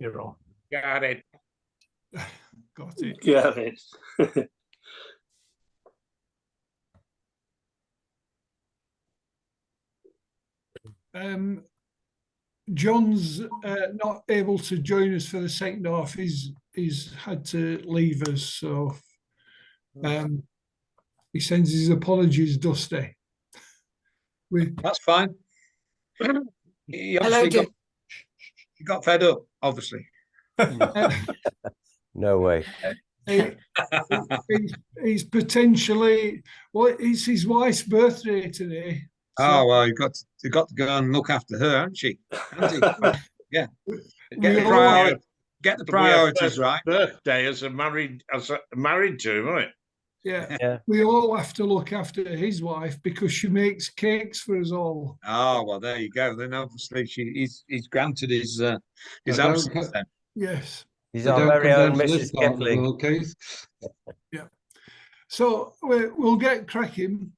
Hero. Got it. Got it. Got it. John's not able to join us for the second half. He's had to leave us, so he sends his apologies, Dusty. That's fine. He Hello, obviously got fed up, obviously. No way. He's potentially, well, it's his wife's birthday today. So Oh well, you got to go and look after her, haven't she? Yeah. Get the priorities right. Birthday as a married to him, right? yeah, we all have to look after his wife because she makes cakes for us all. Oh well, there you go. Then obviously he's granted his absence. Then. Yes. He's our very own Mrs. Kipling. Okay. Yeah. So we'll get cracking.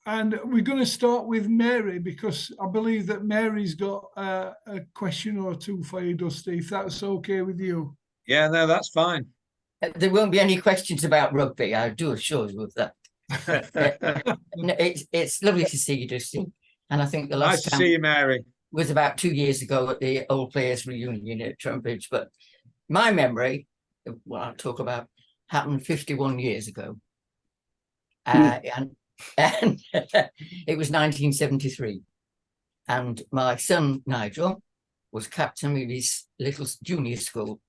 And we're going to start with Mary because I believe that Mary's got a question or two for you, Dusty, if that's okay with you. Yeah, no, that's fine. There won't be any questions about rugby, I do assure you of that. No, it's lovely to see you, Dusty. And I think the last Nice to time see you, Mary. was about 2 years ago at the old players reunion at Trowbridge. But my memory, what I'll talk about, happened 51 years ago. And it was 1973. And my son, Nigel, was captain of his little junior school.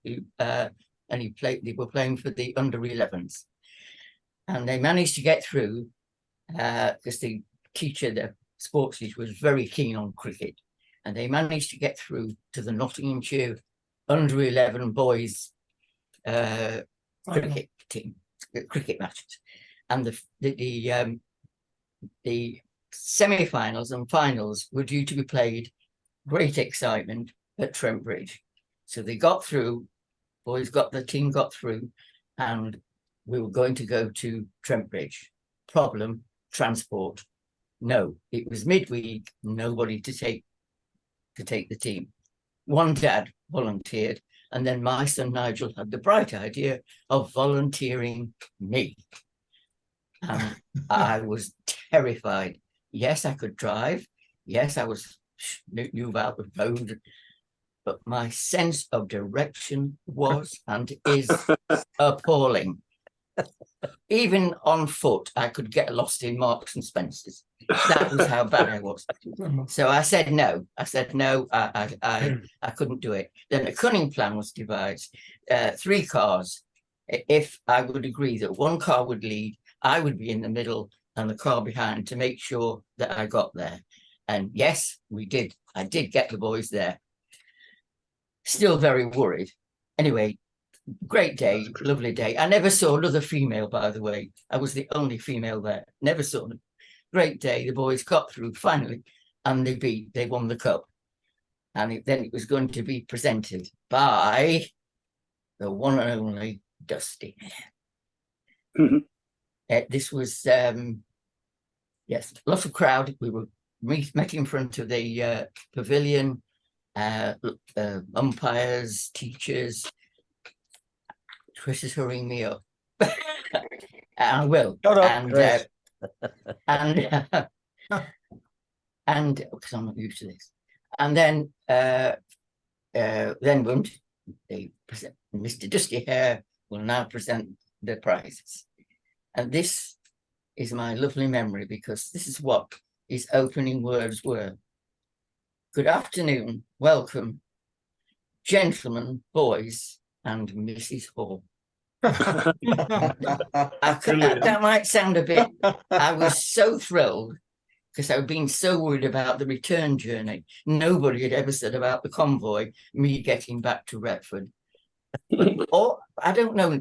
And they were playing for the under-11s. And they managed to get through because the teacher, the sports teacher, was very keen on cricket. And they managed to get through to the Nottinghamshire under-11 boys cricket team, cricket matches. And the semi-finals and finals were due to be played, great excitement at Trowbridge. So they got through, the team got through, and we were going to go to Trowbridge. Problem, transport. No, it was midweek, nobody to take the team. One dad volunteered, and then my son Nigel had the bright idea of volunteering me. And I was terrified. Yes, I could drive. Yes, I knew about the road. But my sense of direction was and is appalling. Even on foot, I could get lost in Marks and Spencer's. That was how bad I was. So I said no. I couldn't do it. Then a cunning plan was devised. 3 cars. If I would agree that one car would lead, I would be in the middle and the car behind to make sure that I got there. And yes, we did. I did get the boys there. Still very worried. Anyway, great day, lovely day. I never saw another female, by the way. I was the only female there. Never saw them. Great day. The boys got through finally, and they won the cup. And then it was going to be presented by the one and only Dusty Hare. This was, yes, lots of crowd. We were met in front of the pavilion, umpires, teachers. Chris is hurrying me up. I will. Shut up, and because I'm not used to this. And then Mr. Dusty Hare will now present the prizes. And this is my lovely memory because this is what his opening words were. Good afternoon, welcome, gentlemen, boys, and Mrs. Hall. That might sound a bit, I was so thrilled because I've been so worried about the return journey. Nobody had ever said about the convoy, me getting back to Retford. Or I don't know,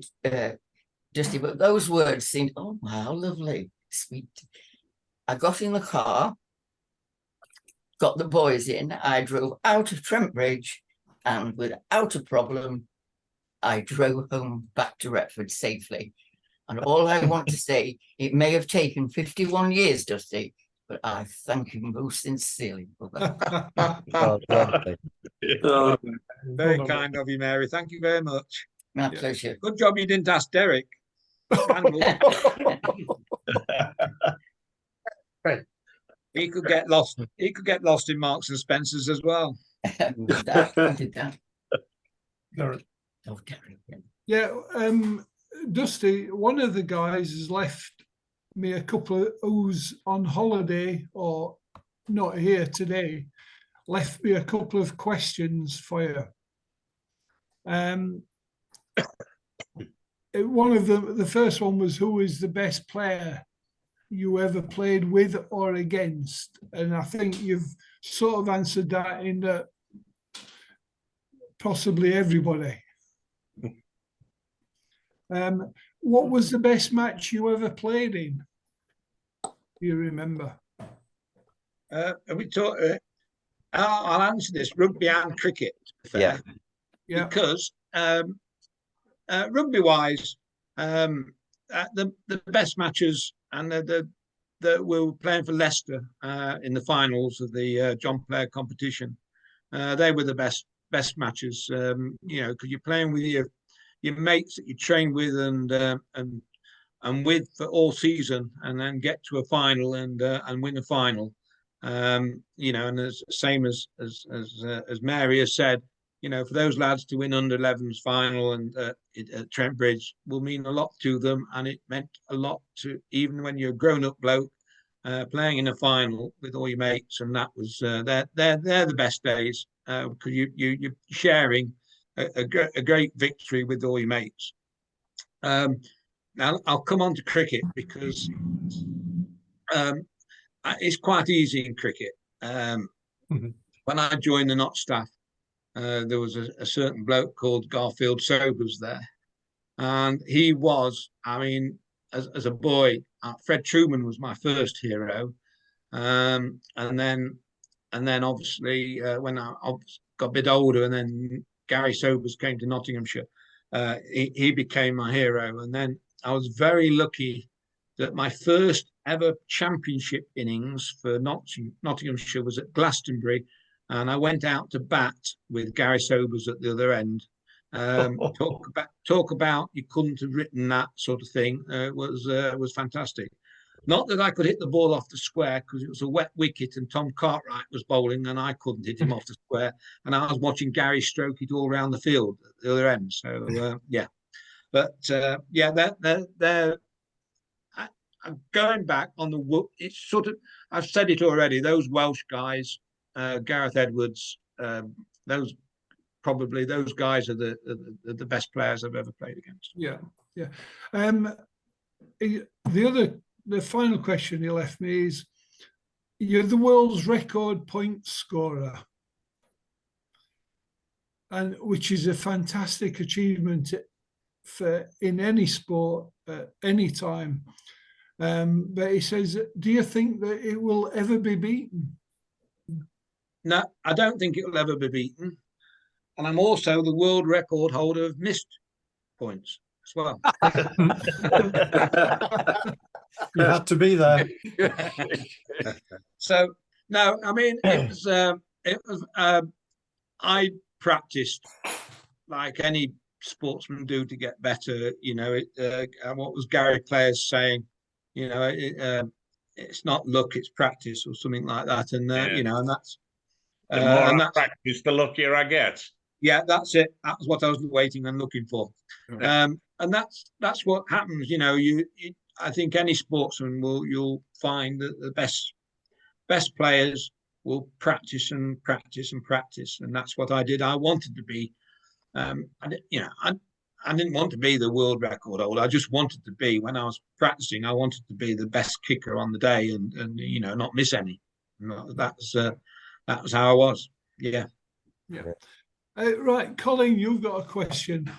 Dusty, but those words seemed, oh, how lovely, sweet. I got in the car, got the boys in, I drove out of Trowbridge, and without a problem, I drove home back to Retford safely. And all I want to say, it may have taken 51 years, Dusty, but I thank you most sincerely for that. Well, lovely. Very kind of you, Mary. Thank you very much. My pleasure. Good job you didn't ask Derek. Scandal. He could get lost. He could get lost in Marks and Spencers as well. Did that. Did that. Derek. Oh, Derek. Yeah, Dusty, one of the guys has left me a couple of who's on holiday or not here today, left me a couple of questions for you. One of them, the first one was, who is the best player you ever played with or against? And I think you've sort of answered that in that possibly everybody. What was the best match you ever played in? Do you remember? We talk, I'll answer this, rugby and cricket. Yeah. Yeah. Because rugby-wise, the best matches and the we were playing for Leicester in the finals of the John Player competition. They were the best matches, you know, because you're playing with your mates that you train with and with for all season, and then get to a final and win a final. You know, and as same as Mary has said, you know, for those lads to win under 11s final and at Trent Bridge will mean a lot to them, and it meant a lot to even when you're a grown-up bloke playing in a final with all your mates, and that was they're the best days because you're sharing a great victory with all your mates. Now I'll come on to cricket because it's quite easy in cricket. When I joined the Not staff, there was a certain bloke called Garfield Sobers there, and he was, I mean, as a boy, Fred Truman was my first hero, and then obviously when I got a bit older, and then Gary Sobers came to Nottinghamshire, he became my hero, and then I was very lucky that my first ever championship innings for Nottinghamshire was at Glastonbury, and I went out to bat with Gary Sobers at the other end. Talk about you couldn't have written that sort of thing. Was fantastic. Not that I could hit the ball off the square because it was a wet wicket and Tom Cartwright was bowling and I couldn't hit him off the square, and I was watching Gary stroke it all around the field at the other end. So yeah, but yeah, they're going back on the, it's sort of, I've said it already, those Welsh guys, Gareth Edwards, those guys are the best players I've ever played against. Yeah, yeah. The final question he left me is, you're the world's record point scorer, and which is a fantastic achievement for in any sport at any time. But he says, do you think that it will ever be beaten? No, I don't think it will ever be beaten. And I'm also the world record holder of missed points as well. You had to be there. So no, I mean it was I practiced like any sportsman do to get better. You know, what was Gary Players saying? You know, it's not luck, it's practice or something like that. And you know, and that's the more I practice, the luckier I get. Yeah, that's it. That was what I was waiting and looking for. Yeah. And that's what happens. You know, I think any sportsman you'll find that the best players will practice and practice and practice, and that's what I did. I wanted to be, I didn't want to be the world record holder. I just wanted to be, when I was practicing, I wanted to be the best kicker on the day, and you know, not miss any. That was how I was. Yeah. Yeah. Right, Colin, you've got a question.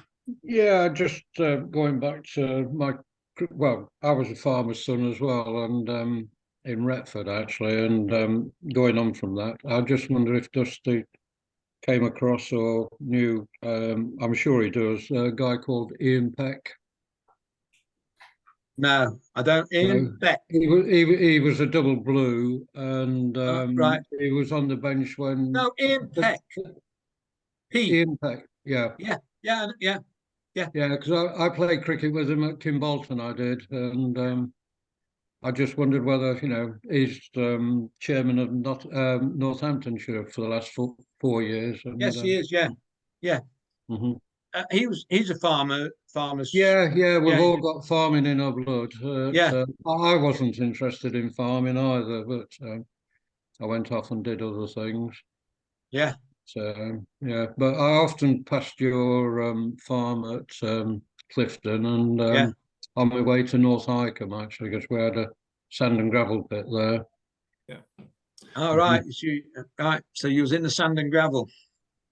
Yeah, just going back to I was a farmer's son as well, and in Retford actually, and going on from that, I just wonder if Dusty came across or knew, I'm sure he does, a guy called Ian Peck. No, I don't. Ian Peck. He was a double blue, and right. he was on the bench when. No, Ian Peck. Ian Peck. Yeah. Yeah. Yeah, because I played cricket with him at Kimbolton, I did, and I just wondered whether, he's chairman of Northamptonshire for the last 4 years. And, Yes, he is. Yeah. mhm. He's a farmer's. Yeah, we've Yeah. all got farming in our blood. Yeah. I wasn't interested in farming either, but I went off and did other things. Yeah. So yeah, but I often passed your farm at Clifton, and Yeah. on my way to North Icombe actually, because we had a sand and gravel pit there. All right. Right. So you was in the sand and gravel.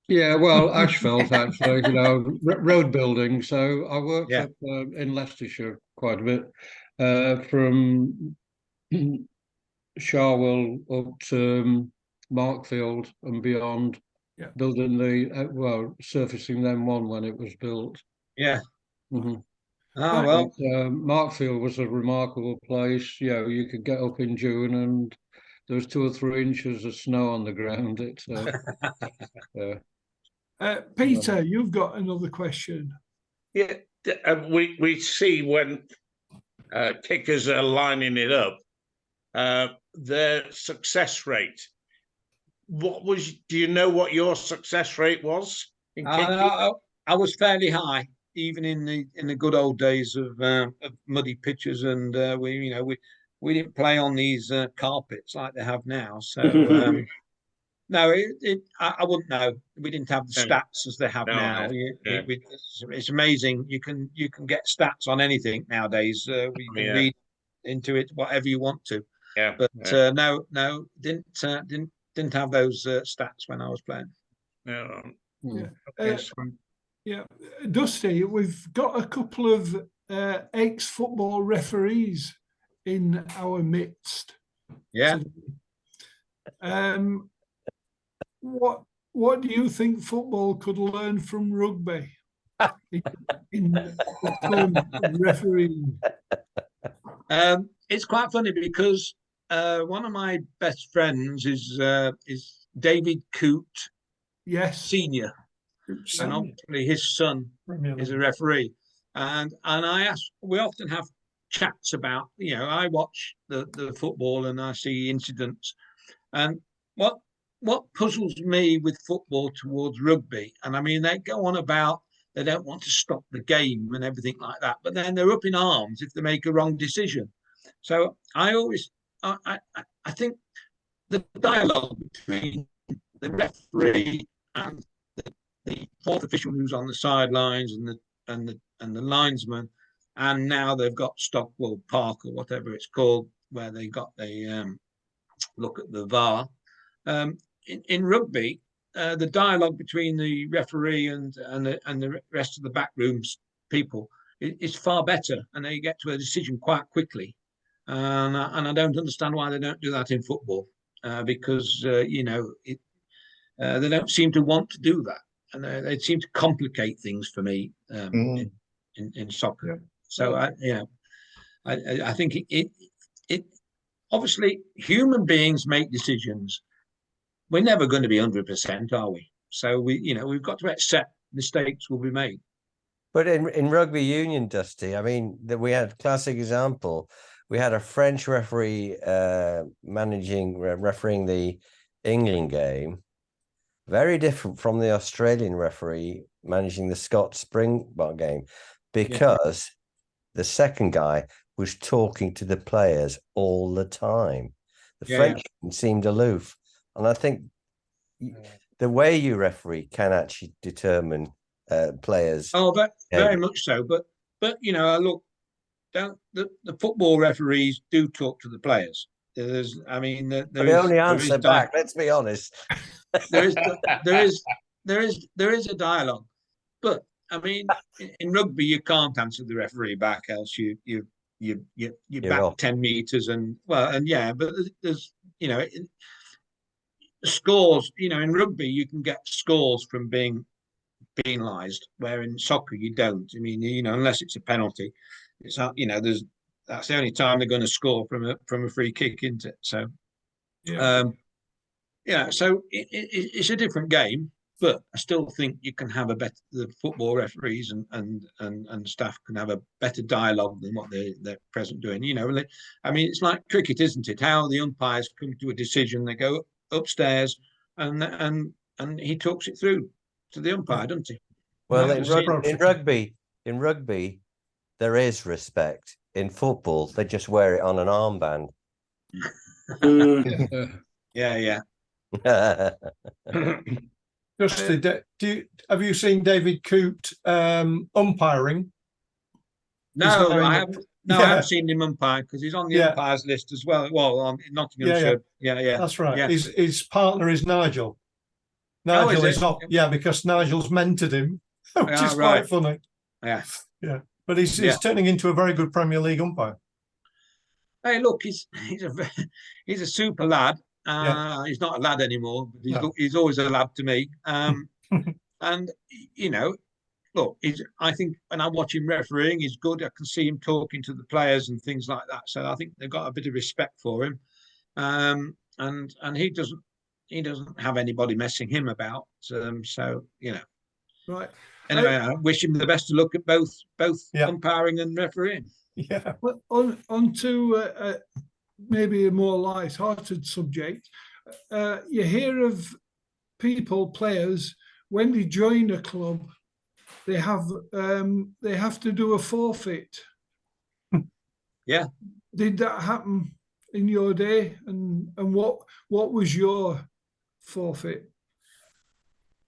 Yeah, well, asphalt actually, road building. So I worked Yeah. up in Leicestershire quite a bit, from Sharwell up to Markfield and beyond. Yeah. Building surfacing the M1 when it was built. Yeah. Mm-hmm. Oh well. But, Markfield was a remarkable place. You could get up in June and there was 2 or 3 inches of snow on the ground. Peter, you've got another question. Yeah, we see when kickers are lining it up, their success rate. Do you know what your success rate was in kicking? I was fairly high, even in the good old days of muddy pitches, and we didn't play on these carpets like they have now. So no, I wouldn't know. We didn't have the stats as they have now. It's amazing. You can get stats on anything nowadays. We can read into it whatever you want to. Yeah, but no, didn't have those stats when I was playing. Yeah. Dusty, we've got a couple of ex-football referees in our midst. Yeah. What do you think football could learn from rugby in terms of refereeing? It's quite funny because one of my best friends is David Coote, Senior, and obviously his son is a referee. And we often have chats about, I watch the football and I see incidents, and what puzzles me with football towards rugby, and I mean they go on about they don't want to stop the game and everything like that, but then they're up in arms if they make a wrong decision. So I think the dialogue between the referee and the fourth official who's on the sidelines and the linesman, and now they've got Stockwell Park or whatever it's called, where they look at the VAR. In rugby, the dialogue between the referee and the rest of the backrooms people is far better, and they get to a decision quite quickly. And I don't understand why they don't do that in football, because they don't seem to want to do that, and they seem to complicate things for me in soccer. Yeah. So I think it obviously human beings make decisions. We're never going to be 100%, are we? So we've got to accept mistakes will be made. But in rugby union, Dusty, I mean, we had a classic example. We had a French referee refereeing the England game, very different from the Australian referee managing the Scott Springbok game, because the second guy was talking to the players all the time. The French seemed aloof. And I think the way you referee can actually determine players. Oh, very much so. But look, the football referees do talk to the players. They only answer back. Let's be honest. there is a dialogue, but I mean, in rugby you can't answer the referee back, else you back off 10 meters but there's scores. In rugby you can get scores from being penalised, where in soccer you don't. I mean, unless it's a penalty, it's that's the only time they're going to score from a free kick, isn't it? So so it's a different game. but I still think you can have the football referees and staff can have a better dialogue than what they're present doing. You know, I mean, it's like cricket, isn't it? How the umpires come to a decision, they go upstairs and he talks it through to the umpire, doesn't he? Well, in rugby, there is respect. In football, they just wear it on an armband. Yeah. Dusty, have you seen David Coote umpiring? No, I haven't. No, I haven't Yeah. seen him umpire because he's on the Yeah. umpires list as well. Well, on Nottinghamshire. Yeah. That's right. Yeah. His partner is Nigel. Oh, is Nigel is it? not, because Nigel's mentored him, which Ah, is right. quite funny. Yeah. But he's Yeah. turning into a very good Premier League umpire. Hey, look, he's a super lad. Yeah. He's not a lad anymore, but No. he's always a lad to me. And you know, look, I think when I watch him refereeing, he's good. I can see him talking to the players and things like that. So I think they've got a bit of respect for him. And he doesn't have anybody messing him about. So you know. Right. Anyway, I wish him the best of luck at both Yeah. umpiring and refereeing. Yeah. Well, on to maybe a more light-hearted subject. You hear of players, when they join a club, they have to do a forfeit. Yeah. Did that happen in your day? And what was your forfeit?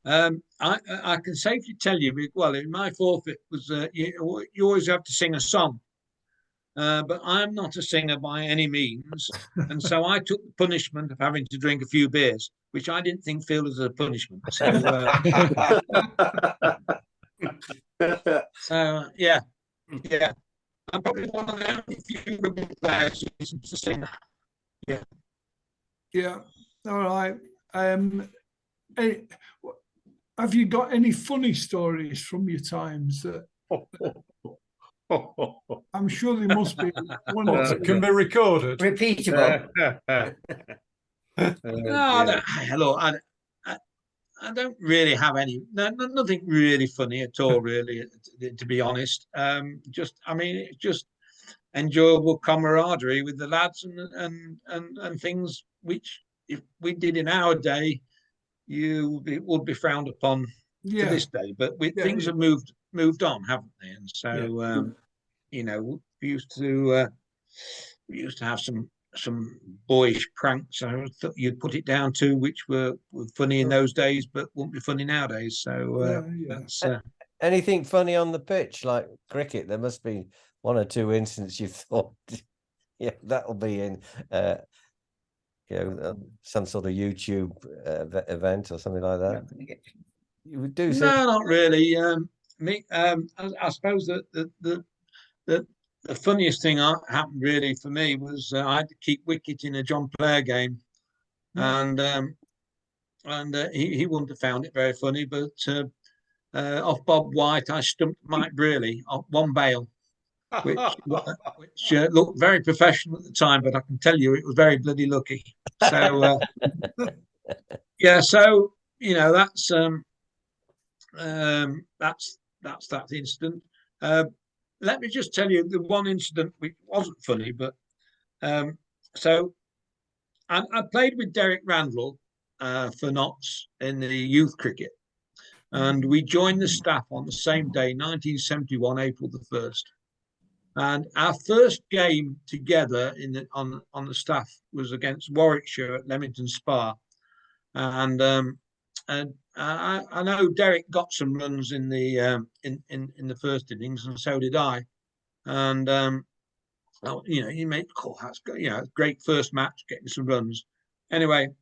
I can safely tell you, well, in my forfeit was you always have to sing a song. But I'm not a singer by any means. And so I took the punishment of having to drink a few beers, which I didn't feel as a punishment. So, yeah. I'm probably one of the only few rugby players who isn't a singer. Yeah. All right. Have you got any funny stories from your times that I'm sure there must be one or two. Can be recorded. Repeatable. No, hello. I don't really have nothing really funny at all, really, to be honest. It's just enjoyable camaraderie with the lads and things which, if we did in our day, it would be frowned upon to this day. But things have moved on, haven't they? And so, you know, we used to have some boyish pranks. I thought you'd put it down to, which were funny in those days, but won't be funny nowadays. So that's Anything funny on the pitch, like cricket? There must be one or two incidents you thought, yeah, that'll be in, some sort of YouTube event or something like that. You would do. No, not really. I suppose that the funniest thing happened really for me was I had to keep wicket in a John Player game, and he wouldn't have found it very funny, but off Bob White I stumped Mike Brearley off one bail, which looked very professional at the time, but I can tell you it was very bloody lucky. So yeah, so you know that's that incident. Let me just tell you the one incident which wasn't funny, but so I played with Derek Randall for Notts in the youth cricket, and we joined the staff on the same day, 1971, April the 1st. And our first game together on the staff was against Warwickshire at Leamington Spa, and I know Derek got some runs in the first innings, and so did I. And you made that's great first match, getting some runs. Anyway,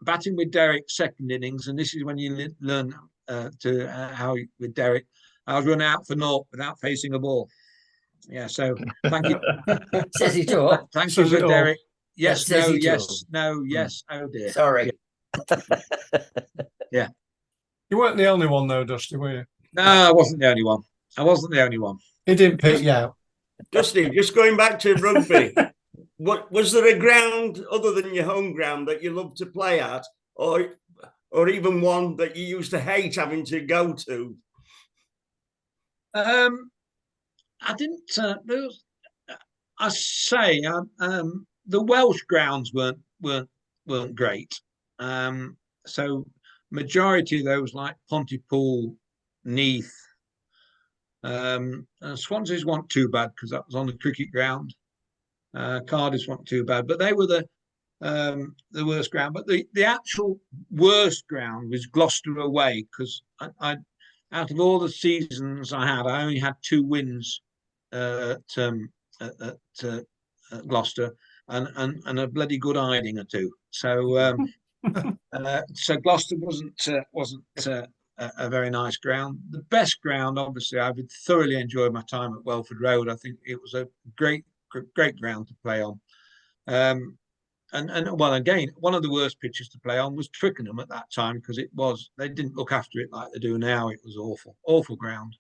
batting with Derek second innings, and this is when you learn how with Derek, I was run out for naught without facing a ball. Yeah, so thank you. Says it all. Thank you for Derek. Yes, no, yes, no, yes. Oh dear. Sorry. Yeah. You weren't the only one though, Dusty, were you? No, I wasn't the only one. He didn't pick you out. Dusty, just going back to rugby, what was there a ground other than your home ground that you loved to play at, or or even one that you used to hate having to go to? I didn't. I say the Welsh grounds weren't great. So majority of those, like Pontypool, Neath, Swansea's weren't too bad because that was on the cricket ground. Cardiff's weren't too bad, but they were the worst ground. But the actual worst ground was Gloucester away, because I out of all the seasons I only had 2 wins at Gloucester, and a bloody good hiding or 2. So so Gloucester wasn't a very nice ground. The best ground, obviously, I would thoroughly enjoyed my time at Welford Road. I think it was a great ground to play on. And well, again, one of the worst pitches to play on was Twickenham at that time, because they didn't look after it like they do now. It was awful ground.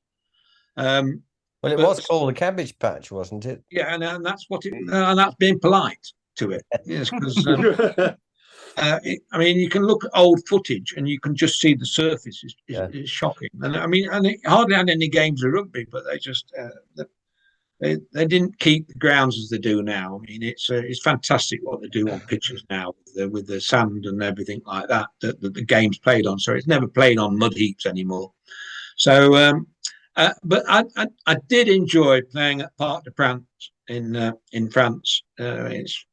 Well, it was called the Cabbage Patch, wasn't it? Yeah, and that's what it, and that's being polite to it. Yes, because I mean, you can look at old footage and you can just see the surface is shocking. And I mean, and it hardly had any games of rugby, but they just they didn't keep the grounds as they do now. I mean, it's fantastic what they do on pitches now with the sand and everything like that that the game's played on. So it's never played on mud heaps anymore. So, but I did enjoy playing at Parc des Princes in France. It's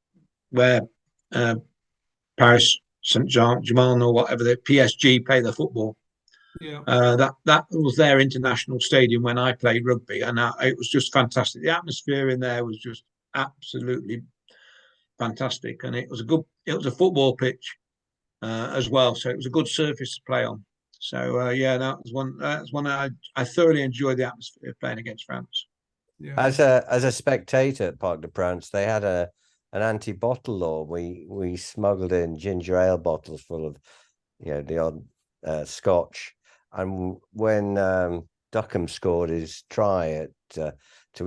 where Paris Saint-Germain or whatever, the PSG play the football. Yeah. That was their international stadium when I played rugby, and it was just fantastic. The atmosphere in there was just absolutely fantastic, and it was a football pitch as well, so it was a good surface to play on. So yeah, that was one I thoroughly enjoyed the atmosphere of playing against France. Yeah. As a spectator at Parc des Princes, they had an anti-bottle law. We smuggled in ginger ale bottles full of, the odd scotch. And when Duckham scored his try to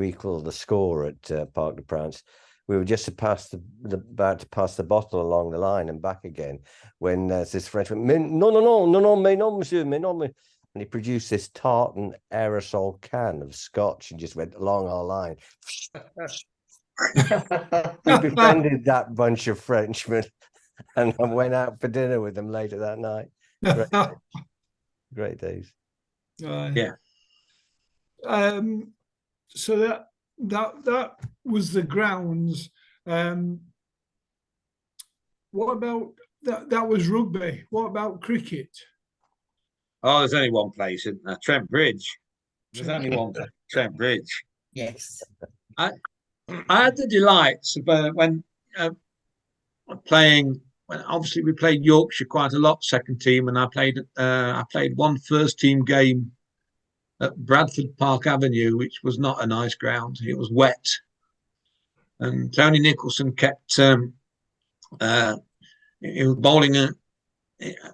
equal the score at Parc des Princes, we were just about to pass the bottle along the line and back again when this Frenchman, no, mais non, monsieur, mais non, mais... and he produced this tartan aerosol can of scotch and just went along our line. We befriended that bunch of Frenchmen and I went out for dinner with them later that night. Great days. Yeah. So that was the grounds. What about that? That was rugby. What about cricket? Oh, there's only one place, isn't there? Trent Bridge. There's only one place, Trent Bridge. Yes. I had the delights of when playing. When obviously we played Yorkshire quite a lot, second team, and I played one first team game at Bradford Park Avenue, which was not a nice ground. It was wet, and Tony Nicholson kept he was bowling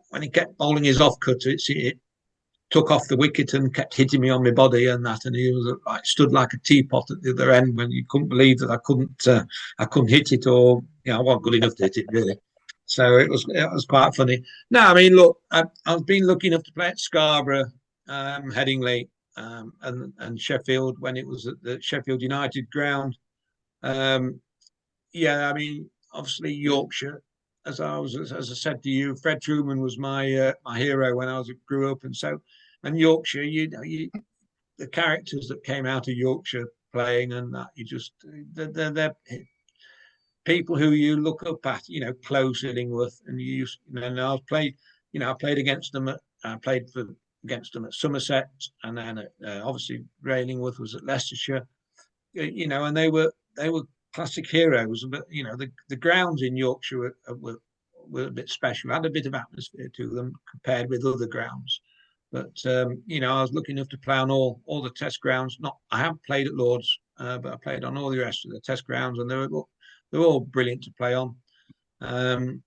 when he kept bowling his off cut, it took off the wicket and kept hitting me on my body and that, and he was stood like a teapot at the other end when you couldn't believe that I couldn't hit it, or I wasn't good enough to hit it really. So it was quite funny. No, I mean, look, I've been lucky enough to play at Scarborough, Headingley, and Sheffield when it was at the Sheffield United ground. Yeah, I mean, obviously Yorkshire, as I said to you, Fred Truman was my hero when I grew up, and Yorkshire, the characters that came out of Yorkshire playing and that, they're people who you look up at, Close, Illingworth, and I played against them against them at Somerset, and then obviously Ray Illingworth was at Leicestershire, and they were classic heroes. But the grounds in Yorkshire were a bit special, had a bit of atmosphere to them compared with other grounds. But I was lucky enough to play on all the test grounds. I haven't played at Lord's, but I played on all the rest of the test grounds, and they're all brilliant to play on. And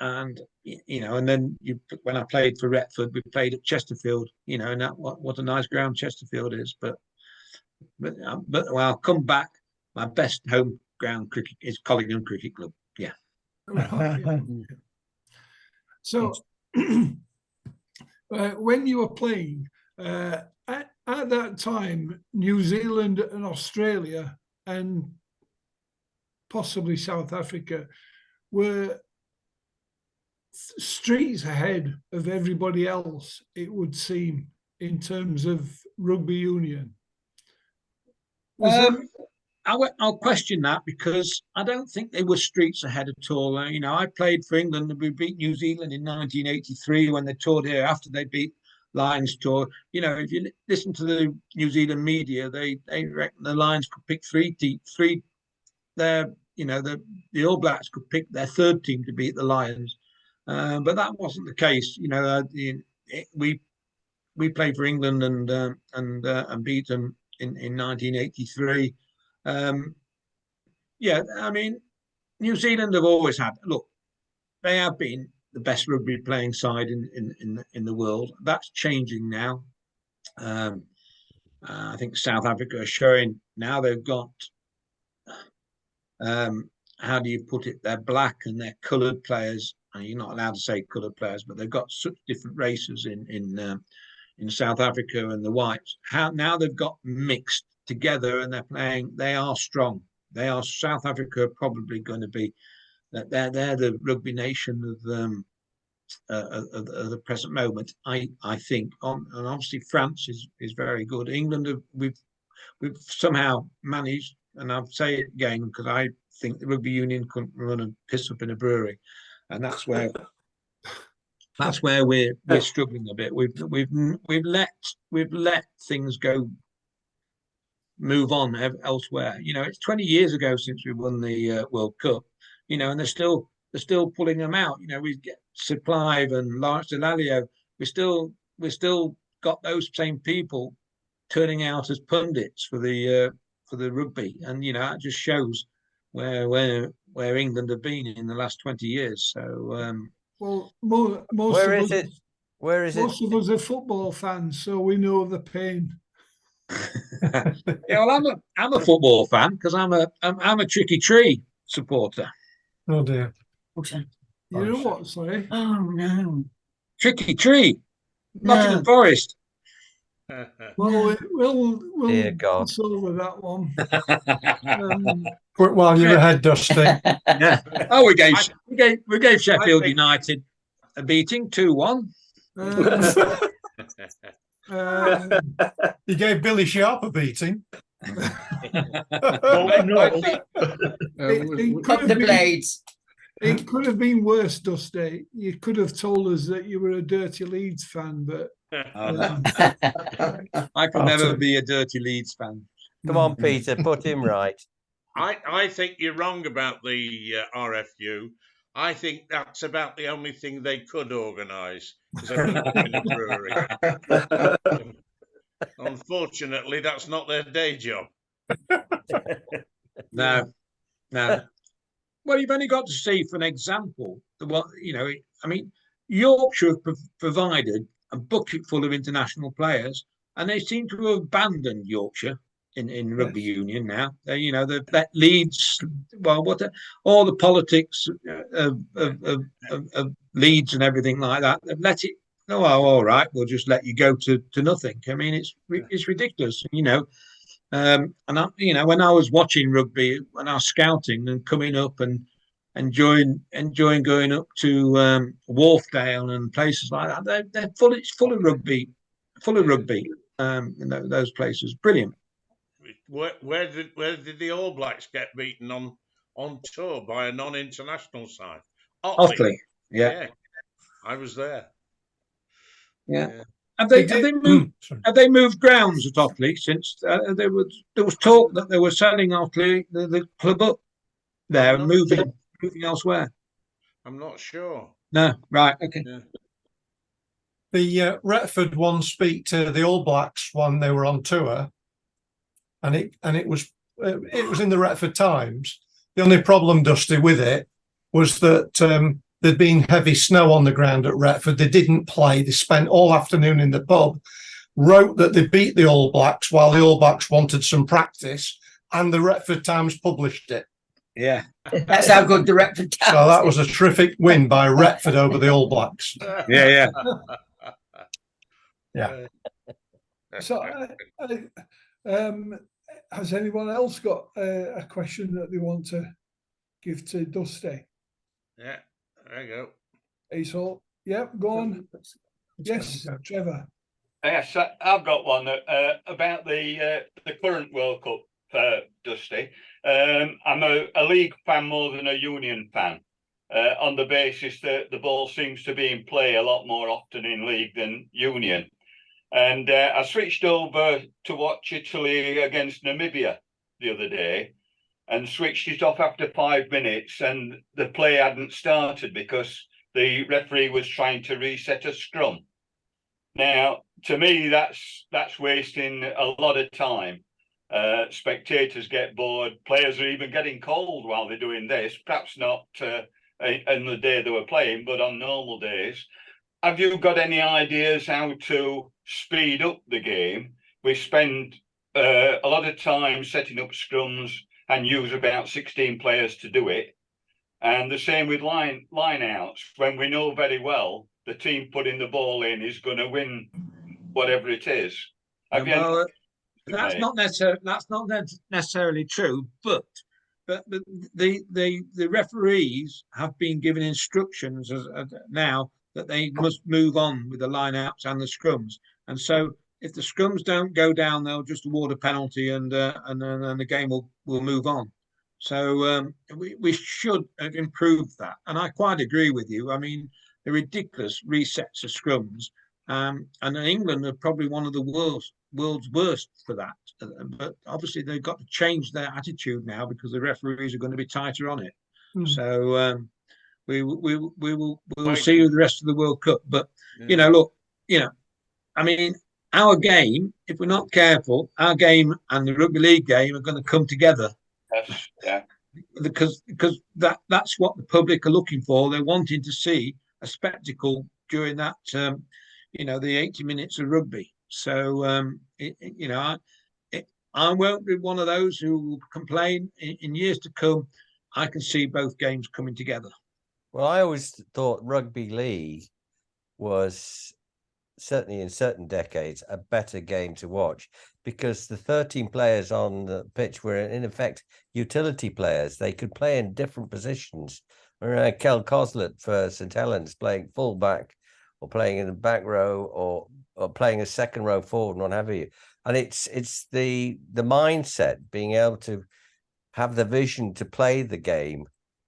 then when I played for Retford, we played at Chesterfield. And that what a nice ground Chesterfield is. But when I'll come back, my best home ground cricket is Collingham Cricket Club. Yeah. So when you were playing, at that time, New Zealand and Australia and possibly South Africa were streets ahead of everybody else, it would seem, in terms of rugby union. I'll question that, because I don't think they were streets ahead at all. I played for England and we beat New Zealand in 1983 when they toured here after they beat Lions tour. If you listen to the New Zealand media, they reckon the Lions could pick three. The All Blacks could pick their third team to beat the Lions, but that wasn't the case. We played for England and beat them in 1983. New Zealand have always had, look, they have been the best rugby playing side in the world. That's changing now. I think South Africa are showing now they've got, how do you put it? They're black and they're coloured players. And you're not allowed to say coloured players, but they've got such different races in South Africa and the whites. Now they've got mixed together and they're playing. They are strong. South Africa are probably going to be that they're the rugby nation of the present moment. I think, and obviously France is very good. England we've somehow managed, and I'll say it again because I think the rugby union couldn't run and piss up in a brewery, and that's where we're struggling a bit. We've let things go. Move on elsewhere. It's 20 years ago since we won the World Cup. And they're still pulling them out. We get Sir Clive and Lawrence Delalio. We still got those same people turning out as pundits for the rugby, and that just shows where England have been in the last 20 years. So well, most Where of is us, it? Where is most it? of us are football fans, so we know the pain. I'm a football fan because I'm a Tricky Tree supporter. Oh dear. You know what? Sorry. Oh no. Tricky Tree, Nottingham No. Forest. Well, we'll Dear God. pass over that one. Quick while you're ahead, Dusty. Yeah. Oh, we gave Sheffield United a beating, 2-1. You gave Billy Sharp a beating. Cut the blades. It could have been worse, Dusty. You could have told us that you were a Dirty Leeds fan, but I could never be a Dirty Leeds fan. Come on, Peter, put him right. I think you're wrong about the RFU. I think that's about the only thing they could organise, is a brewery. Unfortunately, that's not their day job. No. Well, you've only got to see, for an example, Yorkshire have provided a bucket full of international players, and they seem to have abandoned Yorkshire in rugby union now. They've let Leeds, all the politics of Leeds and everything like that. They've let it. Oh, all right, we'll just let you go to nothing. I mean, it's ridiculous, and when I was watching rugby, when I was scouting and coming up and enjoying going up to Wharfdale and places like that, it's full of rugby, in those places. Brilliant. Where did the All Blacks get beaten on tour by a non-international side? Otley. Yeah. I was there. Yeah. Have they moved grounds at Otley since there was talk that they were selling Otley the club up there and moving elsewhere? I'm not sure. No, right, okay. Yeah. The Retford one speak to the All Blacks when they were on tour, and it was in the Retford Times. The only problem, Dusty, with it was that there'd been heavy snow on the ground at Retford. They didn't play. They spent all afternoon in the pub, wrote that they beat the All Blacks while the All Blacks wanted some practice, and the Retford Times published it. Yeah. That's how good the Retford Times. So that was a terrific win by Retford over the All Blacks. Yeah. Yeah. So, has anyone else got a question that they want to give to Dusty? Yeah, there you go. Ace all. Yep, go on. Yes, Trevor. Yes, I've got one about the current World Cup, Dusty. I'm a league fan more than a union fan, on the basis that the ball seems to be in play a lot more often in league than union. And I switched over to watch Italy against Namibia the other day and switched it off after 5 minutes, and the play hadn't started because the referee was trying to reset a scrum. Now, to me, that's wasting a lot of time. Spectators get bored. Players are even getting cold while they're doing this. Perhaps not on the day they were playing, but on normal days. Have you got any ideas how to speed up the game? We spend a lot of time setting up scrums and use about 16 players to do it. And the same with line outs, when we know very well the team putting the ball in is going to win whatever it is. Well, that's not necessarily true, but the referees have been given instructions now that they must move on with the line outs and the scrums, and so if the scrums don't go down, they'll just award a penalty, and the game will move on. So we should improve that, and I quite agree with you. I mean, the ridiculous resets of scrums, and England are probably one of the world's worst for that. But obviously they've got to change their attitude now because the referees are going to be tighter on it. So we will see the rest of the World Cup. But look, I mean, our game, if we're not careful, our game and the rugby league game are going to come together. Yes, yeah. Because that's what the public are looking for. They're wanting to see a spectacle during that, the 80 minutes of rugby. So, I won't be one of those who will complain. In years to come, I can see both games coming together. Well, I always thought rugby league was, certainly in certain decades, a better game to watch because the 13 players on the pitch were in effect utility players. They could play in different positions. Kel Coslet for St Helens playing full back or playing in the back row or playing a second row forward and what have you. And it's the mindset, being able to have the vision to play the game,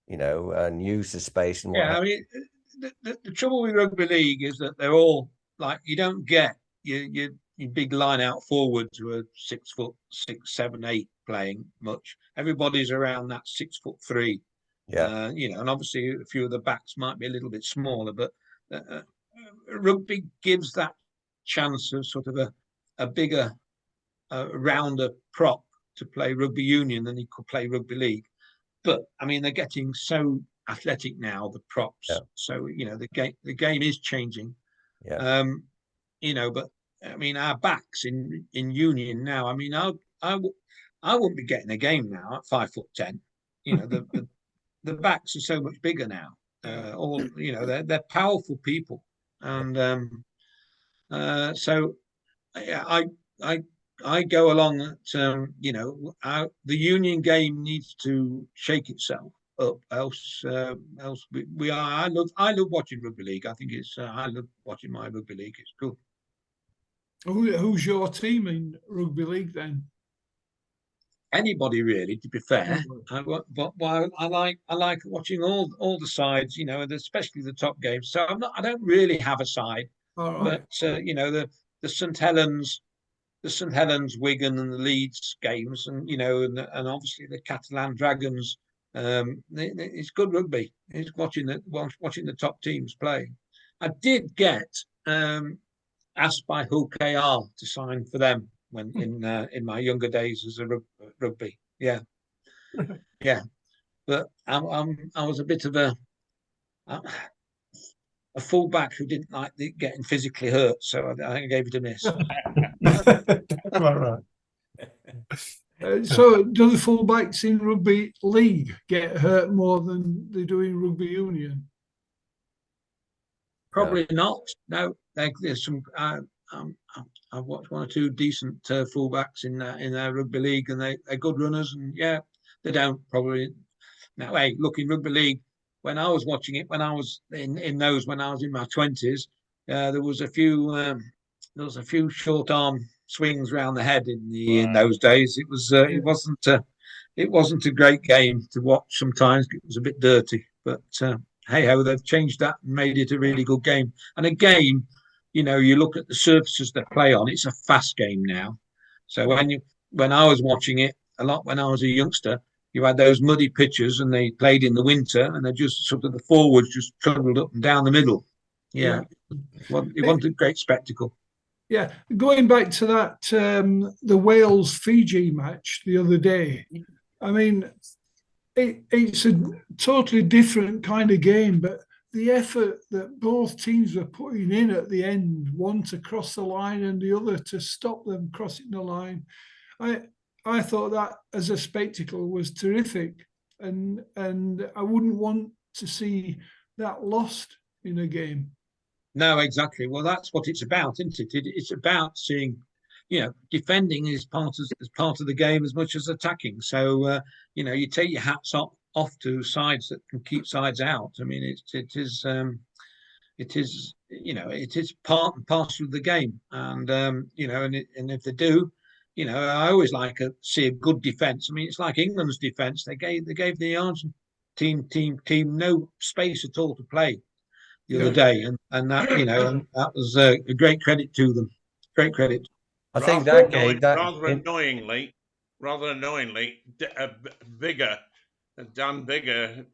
and use the space. And I mean, the trouble with rugby league is that they're all like, you don't get your big line out forwards who are 6 foot 6, 7, 8 playing much. Everybody's around that 6'3". Yeah. And obviously a few of the backs might be a little bit smaller, but rugby gives that chance of sort of a bigger, rounder prop to play rugby union than he could play rugby league. But I mean, they're getting so athletic now, the props. Yeah. So the game is changing. Yeah. But I mean, our backs in union now. I mean, I wouldn't be getting a game now at 5'10". The backs are so much bigger now. They're powerful people, and so I go along that the union game needs to shake itself up, else we are. I love watching rugby league. I think I love watching my rugby league. It's good. Who's your team in rugby league then? Anybody really, to be fair. But I like watching all the sides, especially the top games. So I don't really have a side. All right. But the St Helens, Wigan, and the Leeds games, and and obviously the Catalan Dragons. It's good rugby. It's watching the top teams play. I did get asked by Hull KR to sign for them when in my younger days as a rugby. Yeah. But I was a bit of a fullback who didn't like getting physically hurt, so I gave it a miss. All right. So do the fullbacks in rugby league get hurt more than they do in rugby union? Probably not. No, there's some. I've watched one or two decent fullbacks in their rugby league, and they're good runners. And yeah, they don't probably now. Hey, look, in rugby league, when I was watching it, when I was when I was in my 20s, there was a few short arm swings round the head in those days. It wasn't a great game to watch. Sometimes it was a bit dirty, but hey ho, they've changed that and made it a really good game. And a game, you look at the surfaces they play on. It's a fast game now. So when I was watching it a lot when I was a youngster, you had those muddy pitches, and they played in the winter, and they just sort of the forwards just trundled up and down the middle. Yeah. It wasn't a great spectacle. Yeah, going back to that the Wales-Fiji match the other day, I mean, it's a totally different kind of game, but the effort that both teams were putting in at the end, one to cross the line and the other to stop them crossing the line, I thought that as a spectacle was terrific, and I wouldn't want to see that lost in a game. No, exactly. Well, that's what it's about, isn't it? It's about seeing, defending is part of the game as much as attacking. So, you take your hats off to sides that can keep sides out. I mean, it is part and parcel of the game. And and if they do, I always like to see a good defence. I mean, it's like England's defence. They gave the Argentine team no space at all to play the other day, and that and that was a great credit to them. Great credit. I think that game, rather annoyingly, Dan Bigger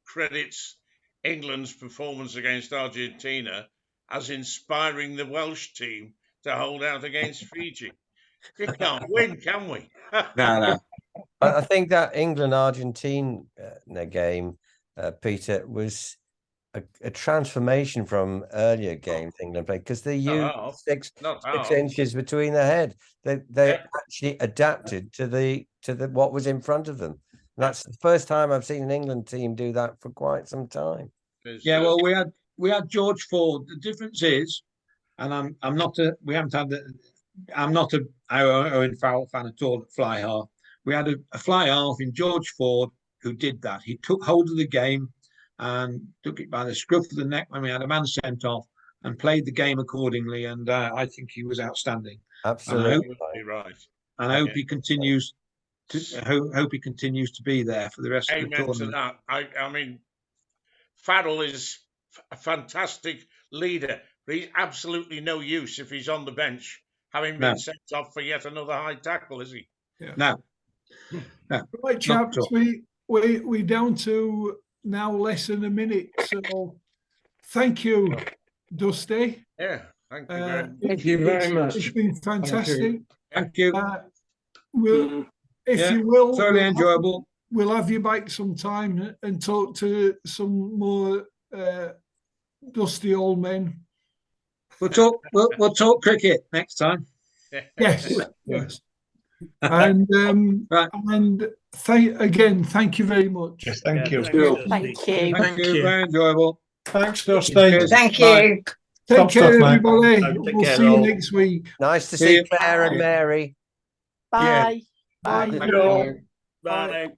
credits England's performance against Argentina as inspiring the Welsh team to hold out against Fiji. We can't win, can we? No. I think that England-Argentina game, Peter, was a transformation from earlier games England played, because they used six inches between their head. They actually adapted to the what was in front of them. And that's the first time I've seen an England team do that for quite some time. Yeah, well, we had George Ford. The difference is, and I'm not a Owen Farrell fan at all at fly half. We had a fly half in George Ford who did that. He took hold of the game and took it by the scruff of the neck when we had a man sent off, and played the game accordingly. And I think he was outstanding. Absolutely right. And I hope he continues to be there for the rest of the tournament. To that. I mean, Farrell is a fantastic leader, but he's absolutely no use if he's on the bench, having been sent off for yet another high tackle, is he? Yeah. No. Right, chaps, we down to now less than a minute. So thank you, Dusty. Yeah, thank you very much. Thank you very much. It's been fantastic. Thank you. If you will, thoroughly enjoyable. We'll have you back sometime and talk to some more dusty old men. We'll talk cricket next time. Yes. Yes. And and thank you very much. Yes, thank you. Thank you. Thank you. Very enjoyable. Thanks, Dusty. Thank you. Take care, stuff, mate. everybody. Take We'll care, see you all. next week. Nice to See see you. Claire and Mary. Bye. Bye. Thank you all. Bye.